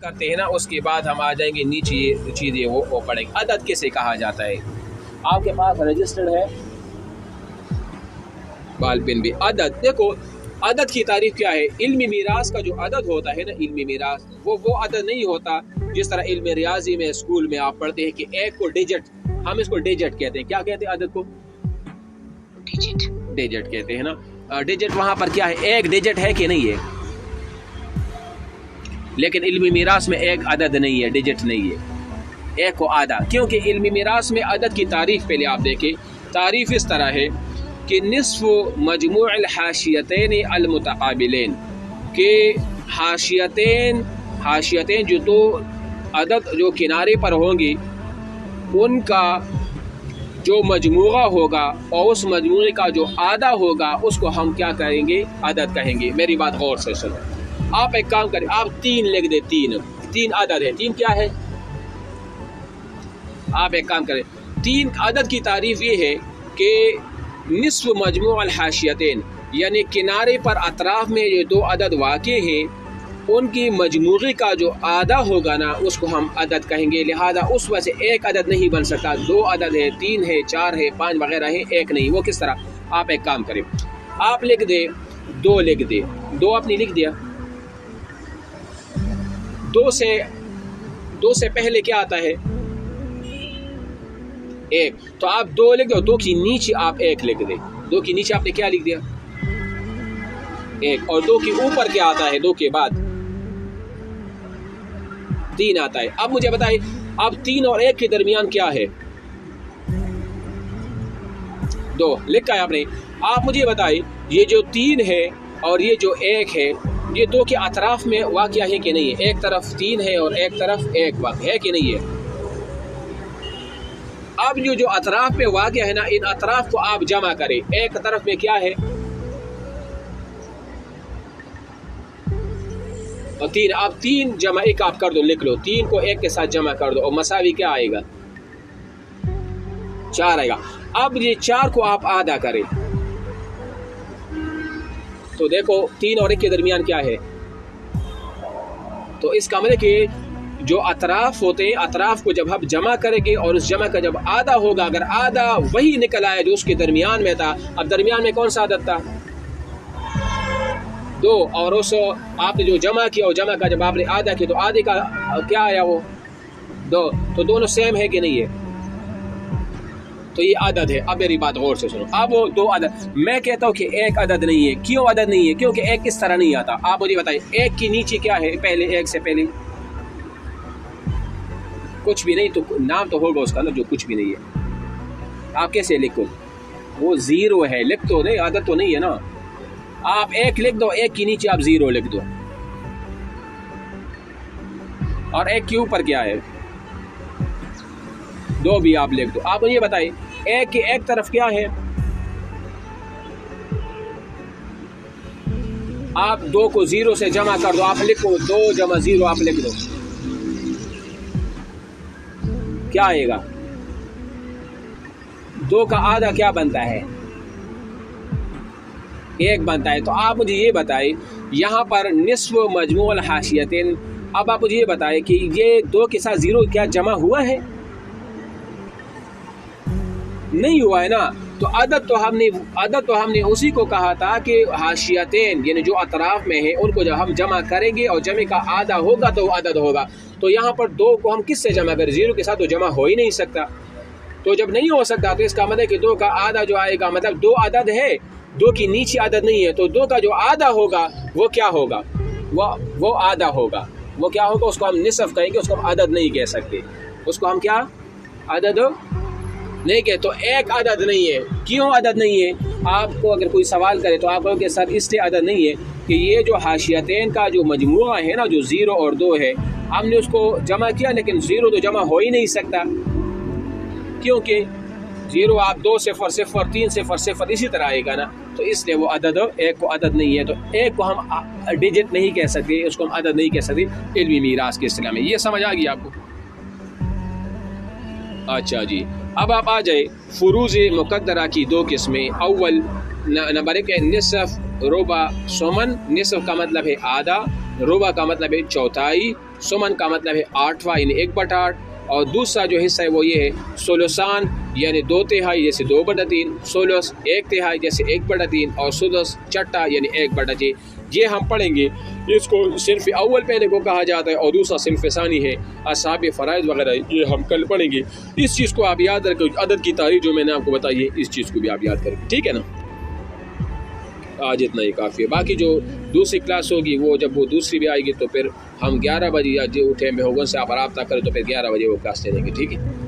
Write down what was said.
करते हैं ना, उसके बाद हम आ जाएंगे नीचे ये चीज़ें वो पढ़ेंगे। अदद किसे कहा जाता है? आपके पास रजिस्टर्ड है बाल पेन भी। अदद, देखो अदद की तारीफ क्या है? इल्मी मीरास का जो अदद होता है ना, इल्मी मीरास वो अदद नहीं होता जिस तरह इल्म रियाजी में स्कूल में आप पढ़ते हैं कि एक को डिजिट, हम इसको डिजिट कहते हैं। क्या कहते हैं अदद को? डिजिट कहते हैं ना। डिजिट वहां पर क्या है? एक डिजिट है कि नहीं है? लेकिन इल्मी मीरास में एक अदद नहीं है, डिजिट नहीं है, एक को आधा। क्योंकि इल्मी मीरास में अदद की तारीफ पहले आप देखें, तारीफ इस तरह है कि निस्फ़ मजमूअल हाशियतैन अल मुतक़ाबिलैन, के हाशियतैन जो दो अदद जो किनारे पर होंगी उनका जो मजमूआ होगा और उस मजमूए का जो आधा होगा उसको हम क्या कहेंगे? अदद कहेंगे। मेरी बात गौर से सुनो। आप एक काम करें, आप 3 लिख दे। तीन अदद है। 3 क्या है? आप एक काम करें, 3 अदद की तारीफ ये है कि निस्फ़ मजमूअल हाशियतैन, यानी किनारे पर अतराफ में ये 2 अदद वाक़े हैं, उनकी मजमूई का जो आधा होगा ना उसको हम अदद कहेंगे। लिहाजा उस वजह से एक अदद नहीं बन सकता। 2 अदद है, 3 है, 4 है, 5 वगैरह है, एक नहीं। वो किस तरह? आप एक काम करें, आप लिख दे 2 लिख दे। 2 आपने लिख दिया। 2 से पहले क्या आता है? 1। तो आप 2 लिख दो। 2 की नीचे आप 1 लिख दे। 2 की नीचे आपने क्या लिख दिया? 1। और 2 के ऊपर क्या आता है? 2 के बाद 3 आता है। अब मुझे बताइए, अब 3 और 1 के दरमियान क्या है? 2 लिखा है आपने। आप मुझे बताइए, ये जो 3 है और ये जो 1 है, ये 2 के अतराफ में वाक़या है कि नहीं है? एक तरफ 3 है और एक तरफ 1 वाक़या है कि नहीं है? अब जो अतराफ में वाक़या है ना, इन अतराफ को आप जमा करें। एक तरफ में क्या है? और 3। आप 3 जमा 1 आप कर दो, लिख लो। 3 को 1 के साथ जमा कर दो और मसावी क्या आएगा? 4 आएगा। अब ये 4 को आप आधा करें तो देखो 3 और 1 के दरमियान क्या है? तो इस कमरे के जो अतराफ होते हैं, अतराफ को जब हम जमा करेंगे और उस जमा का जब आधा होगा, अगर आधा वही निकल आया जो उसके दरमियान में था, अब दरमियान में कौन सा आदत था? 2। और उस आपने जो जमा किया और जमा का जब आपने आधा किया तो आधे का क्या आया? वो 2। तो दोनों सेम है कि नहीं है? तो ये अदद है। अब मेरी बात गौर से सुनो। अब वो 2 अदद, मैं कहता हूँ कि 1 अदद नहीं है। क्यों अदद नहीं है? क्योंकि 1 इस तरह नहीं आता। आप मुझे बताइए, 1 के नीचे क्या है? पहले 1 से पहले कुछ भी नहीं, तो नाम तो होगा उसका ना, जो कुछ भी नहीं है। आप कैसे लिखो? वो 0 है। लिख तो नहीं, अदद तो नहीं है ना। आप 1 लिख दो, 1 के नीचे आप 0 लिख दो और 1 के ऊपर क्या है? 2 भी आप लिख दो। आप मुझे बताइए, 1 के एक तरफ क्या है? आप 2 को 0 से जमा कर दो। आप लिखो 2 जमा 0, आप लिख दो, क्या आएगा? 2 का आधा क्या बनता है? 1 बनता है। तो आप मुझे ये बताइए, यहाँ पर निस्फ़ मजमूअल हाशियतैन, अब आप मुझे ये बताइए कि ये 2 के साथ 0 क्या जमा हुआ है? नहीं हुआ है ना। तो अदद तो हमने उसी को कहा था कि हाशियतैन यानी जो अतराफ में है उनको जब हम जमा करेंगे और जमे का आधा होगा तो अदद होगा। तो यहाँ पर 2 को हम किससे जमा करें? 0 के साथ तो जमा हो ही नहीं सकता। तो जब नहीं हो सकता तो इसका मतलब कि 2 का आधा जो आएगा, मतलब 2 अदद है, 2 की नीचे अदद नहीं है, तो 2 का जो आधा होगा वो क्या होगा? वो आधा होगा। वो क्या होगा? उसको हम निसफ कहेंगे, उसको हम अदद नहीं कह सकते। उसको हम क्या? अदद नहीं कहे। तो 1 अदद नहीं है। क्यों अदद नहीं है? आपको अगर कोई सवाल करे तो आप कहोगे सर इसलिए अदद नहीं है कि ये जो हाशियतैन का जो मजमूआ है ना, जो 0 और 2 है, हमने उसको जमा किया लेकिन 0 तो जमा हो ही नहीं सकता, क्योंकि 0 आप 2 0 0 3 0 0 इसी तरह आएगा ना। तो इसलिए वो अदद 1 को अदद नहीं है। तो 1 को हम डिजिट नहीं कह सकते, उसको हम अदद नहीं कह सकते इल्मी मीरास के इस्तिलाह में। ये समझ आ गई आपको? अच्छा जी, अब आप आ जाए फुरूज़ मुक़द्दरा की 2 किस्में। अव्वल नंबर 1 है निसफ़ रुबा सुमन। निसफ़ का मतलब है आधा, रुबा का मतलब है चौथाई, सुमन का मतलब है 8वां यानी 1/8, और दूसरा जो हिस्सा है वो ये है सुलुसान यानी 2/3 जैसे 2/3, सुलुस 1/3 जैसे 1/3, और सुदस चट्टा यानी 1/6। ये हम पढ़ेंगे। इसको सिर्फ अव्वल पहले को कहा जाता है और दूसरा सिर्फ सानी है, असहाब फ़राइज़ वगैरह, ये हम कल पढ़ेंगे। इस चीज़ को आप याद रखें, अदद की तारीख जो मैंने आपको बताई है इस चीज़ को भी आप याद करेंगे, ठीक है ना। आज इतना ही काफ़ी है। बाकी जो दूसरी क्लास होगी वो जब वो दूसरी भी आएगी तो फिर हम 11 बजे या जो टाइम में होगा उनसे आप रब्ता करें तो फिर 11 बजे वो क्लास ले लेंगे, ठीक है।